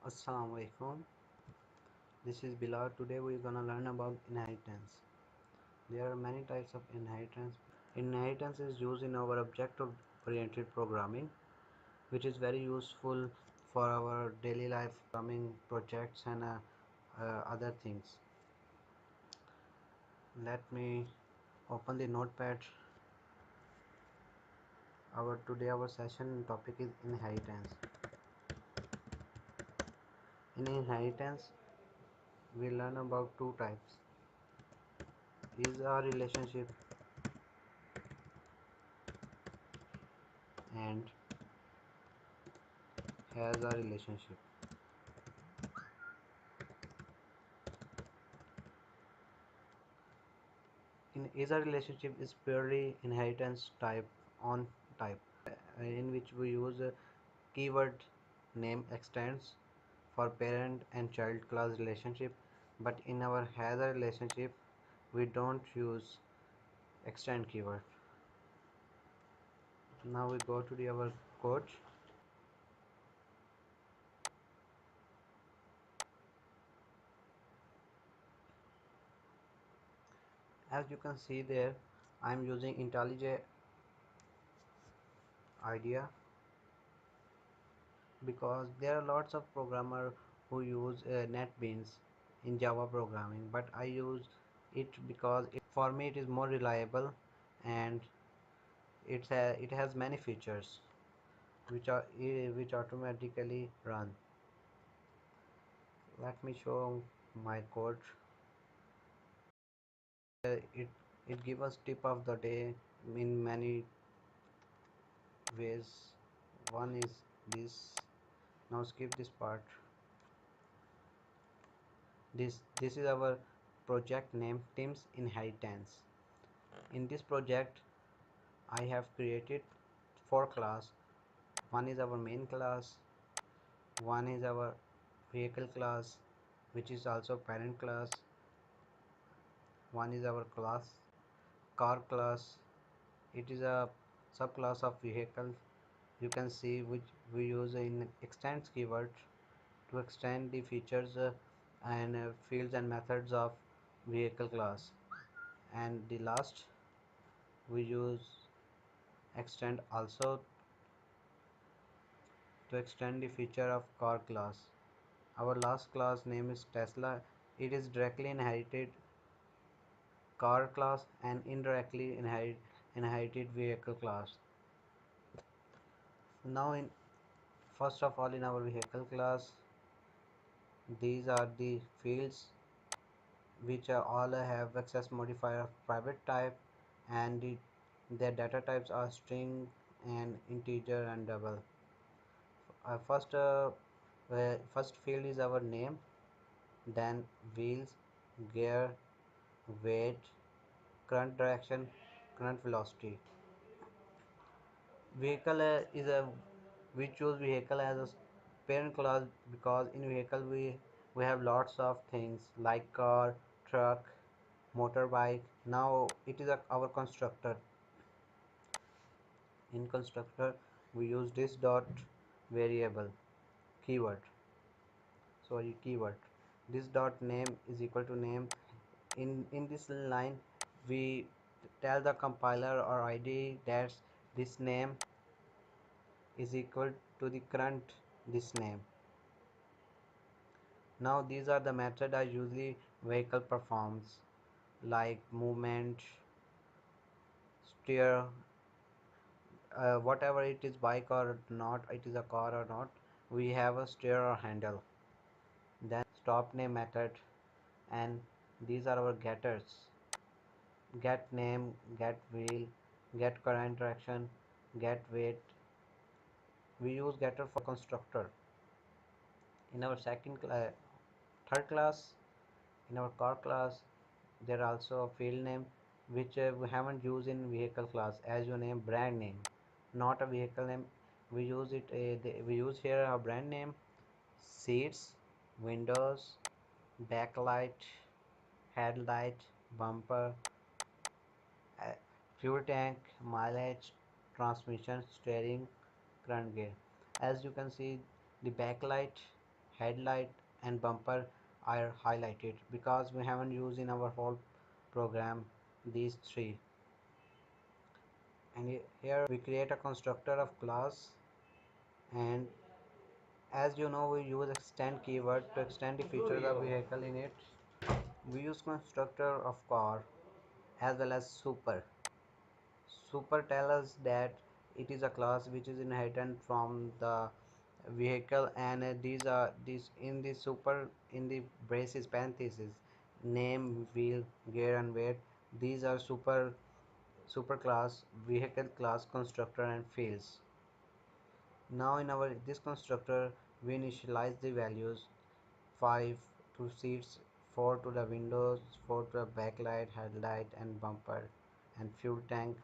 Assalamu alaikum. This is Bilal. Today we're gonna learn about inheritance. There are many types of inheritance. Inheritance is used in our object-oriented programming, which is very useful for our daily life programming projects and other things. Let me open the notepad. Our session topic is inheritance. In inheritance, we learn about two types. Is a relationship and has a relationship. In is a relationship is purely inheritance type on type, in which we use a keyword name extends for parent and child class relationship, but in our has a relationship we don't use extend keyword. Now we go to our code. As you can see there, I'm using IntelliJ IDEA because there are lots of programmer who use NetBeans in Java programming, but I use it because for me it is more reliable, and it has many features which automatically run. Let me show my code. It gives us tip of the day in many ways. One is this. Now skip this part. This is our project name, Tim's Inheritance. In this project I have created four class. One is our main class, one is our vehicle class, which is also parent class, one is our class car class. It is a subclass of vehicle. You can see which we use in extends keyword to extend the features and fields and methods of vehicle class. And the last we use extend also to extend the feature of car class. Our last class name is Tesla. It is directly inherited car class and indirectly inherited vehicle class. Now in first of all, in our vehicle class, these are the fields which are all have access modifier of private type, and their data types are string and integer and double. First field is our name, then wheels, gear, weight, current direction, current velocity. Vehicle is a we choose vehicle as a parent class because in vehicle we have lots of things like car, truck, motorbike. Now it is our constructor. In constructor we use this dot variable keyword keyword. This dot name is equal to name. In this line we tell the compiler or id that this name is equal to the current this name. Now these are the method I usually vehicle performs, like movement, steer, whatever it is, bike or not, it is a car or not, we have a steer or handle. Then stop name method, and these are our getters: get name, get wheel, get current direction, get weight. We use getter for constructor. In our third class, in our car class, there are also a field name which we haven't used in vehicle class. As your name, brand name, not a vehicle name. We use it we use here a brand name: seats, windows, backlight, headlight, bumper, uh, fuel tank, mileage, transmission, steering, current gear. As you can see, the backlight, headlight and bumper are highlighted because we haven't used in our whole program these three. And here we create a constructor of class, and as you know we use extend keyword to extend the features of vehicle in it. We use constructor of car as well as super. Super tell us that it is a class which is inherited from the vehicle, and these in the super, in the braces parentheses, name, wheel, gear and weight. These are super class, vehicle class constructor and fields. Now in our this constructor we initialize the values 5 to seats, 4 to the windows, 4 to the backlight, headlight and bumper, and fuel tank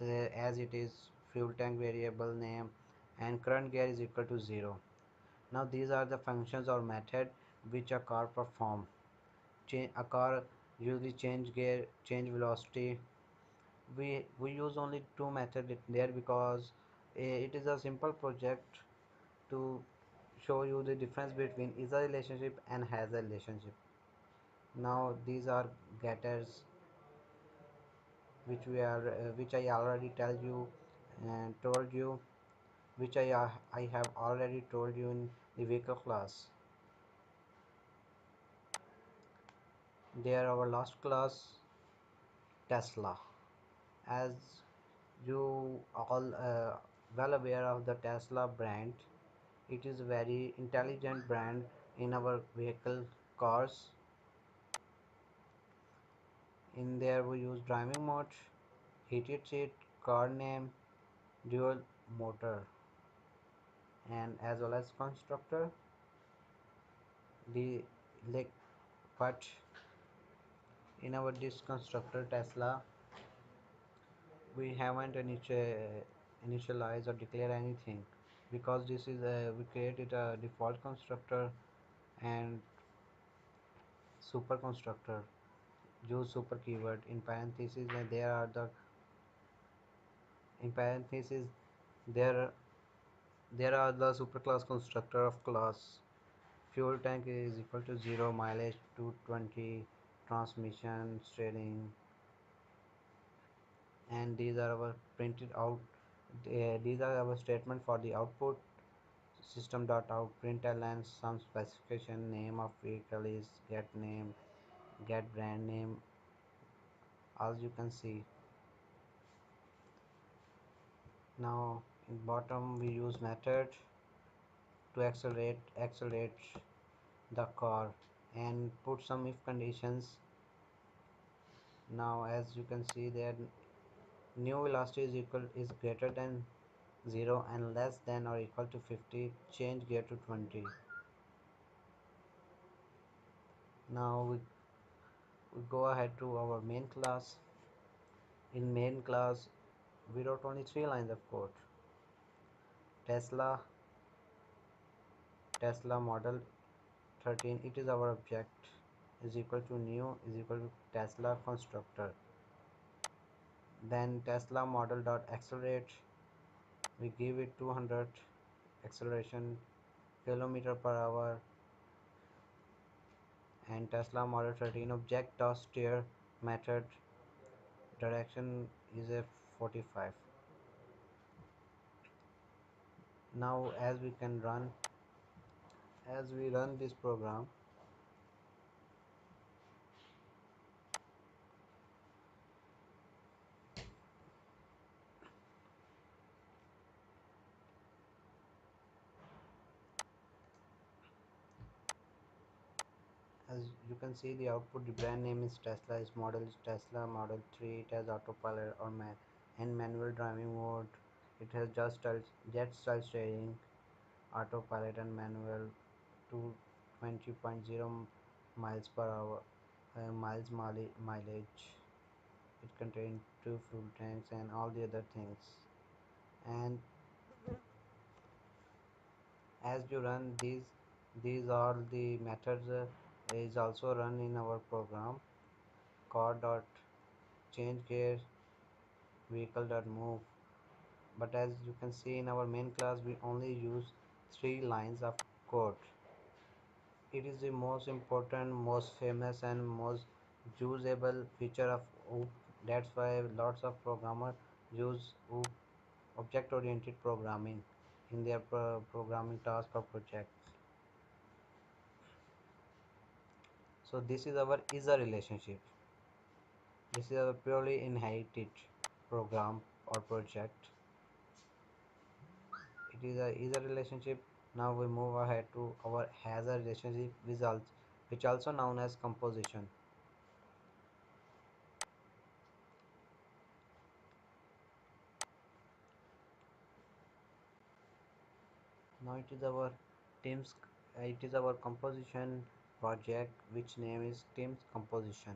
as it is fuel tank variable name, and current gear is equal to 0. Now these are the functions or method which a car perform. A car usually change gear, change velocity. We use only two methods there because it is a simple project to show you the difference between is a relationship and has a relationship. Now these are getters which I already tell you and told you, which I have already told you in the vehicle class. They are our last class, Tesla. As you all well aware of the Tesla brand, it is a very intelligent brand in our vehicle cars. In there we use driving mode, heated seat, car name, dual motor, and as well as constructor. The like, but in our this constructor Tesla, we haven't initialize or declare anything because this is we created a default constructor and super constructor. Use super keyword in parentheses, and there are the in parentheses there there are the superclass constructor of class. Fuel tank is equal to 0, mileage 220, transmission, steering, and these are our printed out. These are our statement for the output. System dot out println some specification, name of vehicle is get name, get brand name. As you can see, now in bottom we use method to accelerate the car and put some if conditions. Now as you can see there, new velocity is greater than 0 and less than or equal to 50, change gear to 20. Now we go ahead to our main class. In main class we wrote only 3 lines of code. Tesla model 13, it is our object, is equal to new is equal to Tesla constructor. Then Tesla model dot accelerate, we give it 200 acceleration kilometer per hour, and Tesla model 13 object dot steer method direction is a 45. Now as we run this program, as you can see the output, the brand name is Tesla, its model is Tesla model 3, it has autopilot or and manual driving mode, it has jet style steering, autopilot and manual to 20.0 miles per hour, mileage. It contains 2 fuel tanks and all the other things. And as you run these are the methods is also run in our program. Car dot change gear, vehicle dot move. But as you can see in our main class we only use 3 lines of code. It is the most important, most famous, and most usable feature of OOP. That's why lots of programmers use OOP, object-oriented programming, in their programming task or project. So this is our is a relationship. This is a purely inherited program or project. It is a relationship. Now we move ahead to our has a relationship results, which also known as composition. Now teams. It is our composition project, which name is teams composition.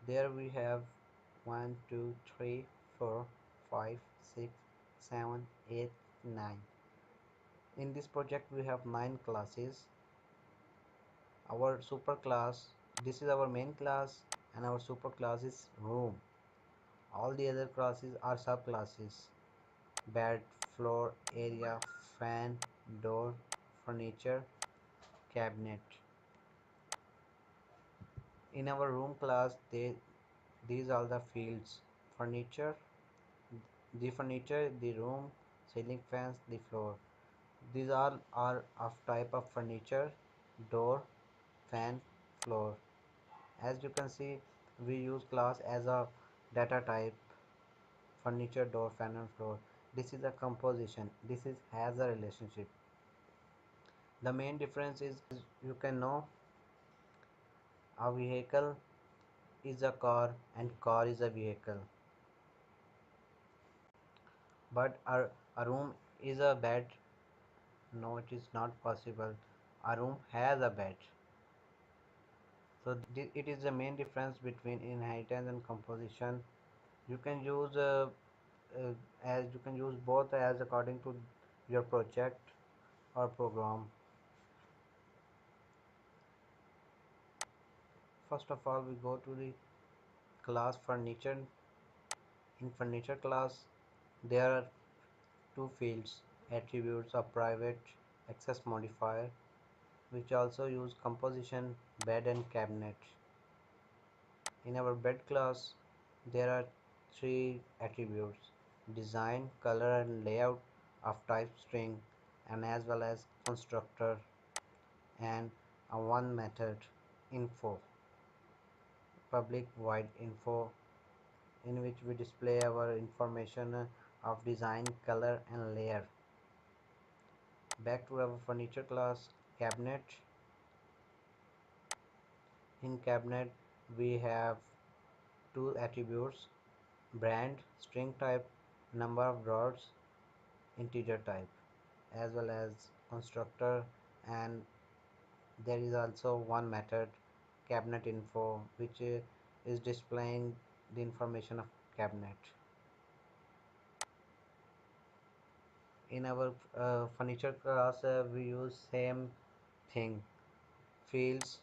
There we have 1, 2, 3, 4, 5, 6, 7, 8, 9. In this project we have 9 classes. Our super class, this is our main class, and our super class is room. All the other classes are subclasses: bed, floor, area, fan, door, furniture, cabinet. In our room class, these are the fields: furniture, the room, ceiling fans, the floor. These all are of type of furniture: door, fan, floor. As you can see, we use class as a data type: furniture, door, fan, and floor. This is a composition. This is has a relationship. The main difference is you can know a vehicle is a car and car is a vehicle, but a room is a bed. No, it is not possible. A room has a bed. So it is the main difference between inheritance and composition. You can use as you can use both as according to your project or program. First of all, we go to the class furniture. In furniture class, there are two fields: attributes of private access modifier, which also use composition, bed and cabinet. In our bed class, there are three attributes: design, color and layout of type string, and as well as constructor, and a one method: info, public void info, in which we display our information of design, color and layer. Back to our furniture class, cabinet. In cabinet we have two attributes: brand, string type, number of drawers, integer type, as well as constructor, and there is also one method, cabinet info, which is displaying the information of cabinet. In our furniture class, we use same thing: fields,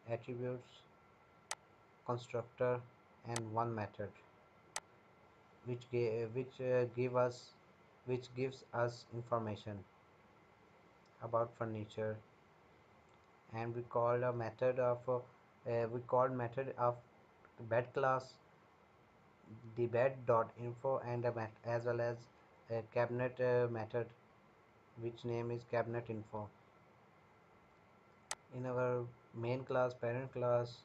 attributes, constructor, and one method, which gives us information about furniture. And we called method of bed class the bed dot info, and as well as a cabinet method, which name is cabinet info. In our main class, parent class,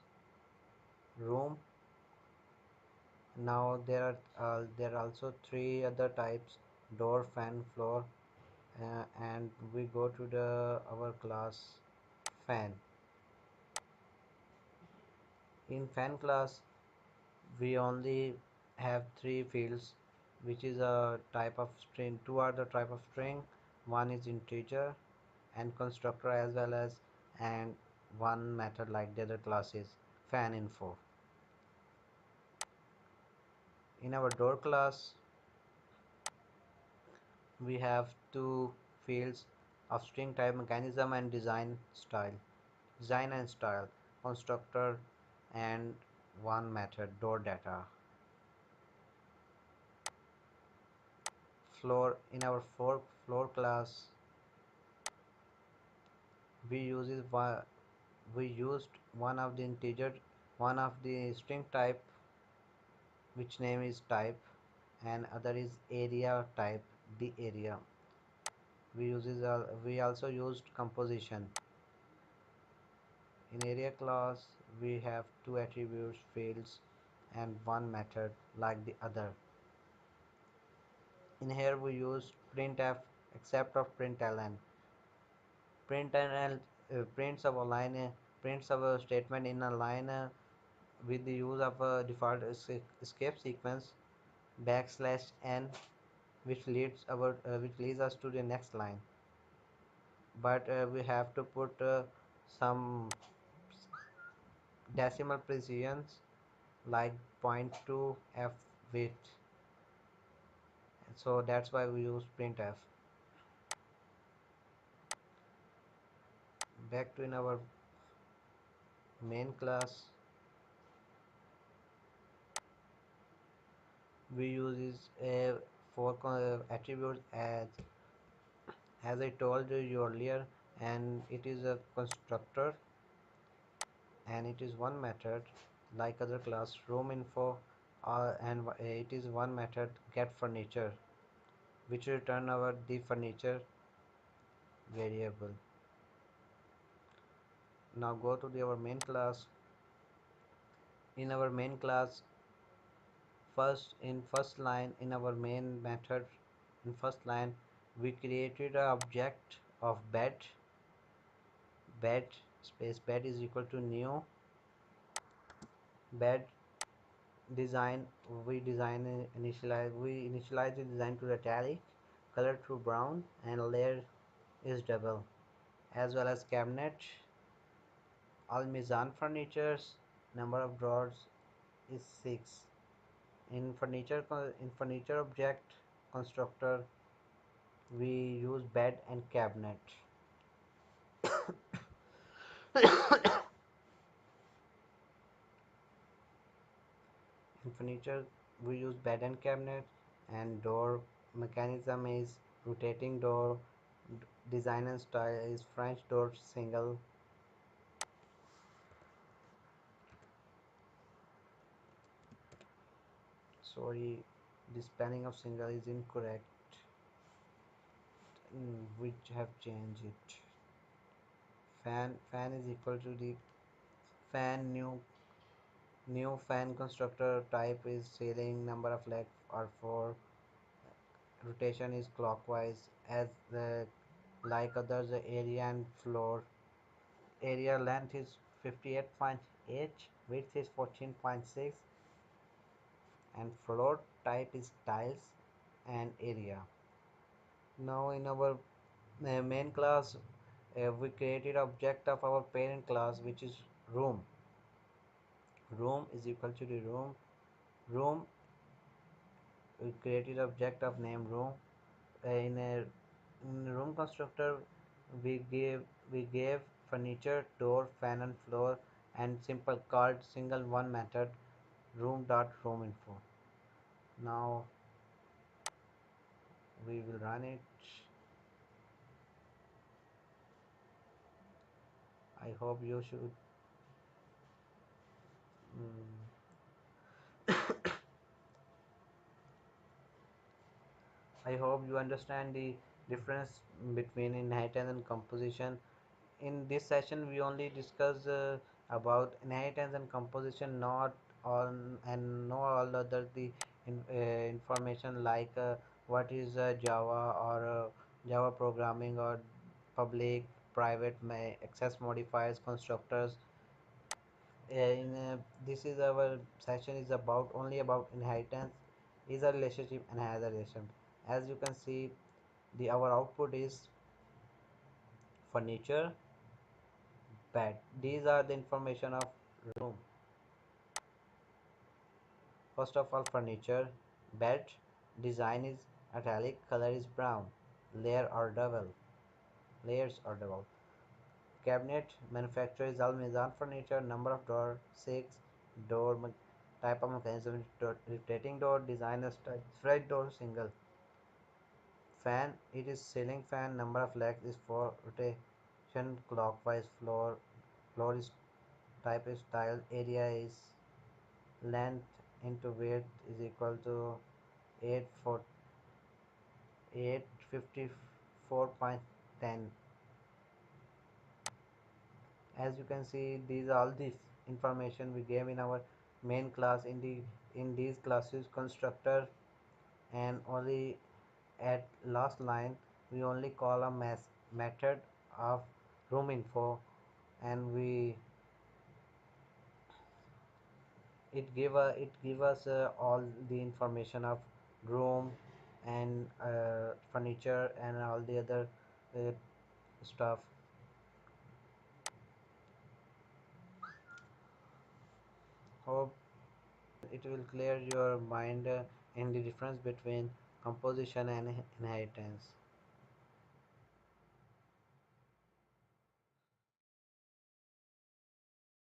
room, now there are also three other types: door, fan, floor, and we go to the our class fan. In fan class, we only have three fields, which is a type of string. Two are the type of string: one is integer and constructor, as well as and one method like the other classes, fan info. In our door class, we have two fields of string type: mechanism and design and style, constructor, and one method, door data. Floor, in our floor class, we uses we used one of the integer, one of the string type, which name is type, and other is area type, the area. We also used composition. In area class we have two attributes, fields, and one method like the other. In here we use printf except of println. Println prints our line, prints our statement in a line with the use of a default escape sequence backslash n, which leads us to the next line. But we have to put some decimal precisions like 0.2 f width, so that's why we use printf. Back to in our main class, we use is four attributes as I told you earlier, and it is a constructor and it is one method like other class room info, and it is one method get furniture, which return our the furniture variable. Now go to our main class. In our main class, first line in our main method, in first line we created an object of bed space bed is equal to new bed design. We initialize the design to italic, color to brown, and layer is double, as well as cabinet almizan furnitures, number of drawers is 6. In furniture object constructor we use bed and cabinet. In furniture we use bed and cabinet, and door mechanism is rotating door. Design and style is French door single. Sorry, the spelling of single is incorrect. Which have changed it. Fan is equal to the fan. New fan constructor type is ceiling, number of legs are 4, rotation is clockwise, as the like others the area and floor. Area length is 58.8, width is 14.6, and floor type is tiles and area. Now in our main class we created object of our parent class, which is room. Room is equal to the room. We created object of name room. In a room constructor we gave furniture, door, fan, and floor, and simple called single one method room info. Now we will run it. I hope you should I hope you understand the difference between inheritance and composition. In this session we only discuss about inheritance and composition, not on and no all other the information like what is Java or Java programming, or public private access modifiers, constructors. This is our session is about only about inheritance is a relationship and has a relation. As you can see, the our output is furniture, bed. These are the information of room. First of all, furniture, bed, design is italic, color is brown, layers are double. Cabinet, manufacturer is Almizan furniture, number of door 6, door type of mechanism rotating door, design is French door single. Fan, it is ceiling fan, number of legs is 4, clockwise. Floor is type is tile. Area is length into width is equal to 8 for 854.10. As you can see, these are all this information we gave in our main class. In these classes constructor, and only at last line we only call a method of room info, and we it give us all the information of room and furniture and all the other uh, stuff. Hope it will clear your mind in the difference between composition and inheritance.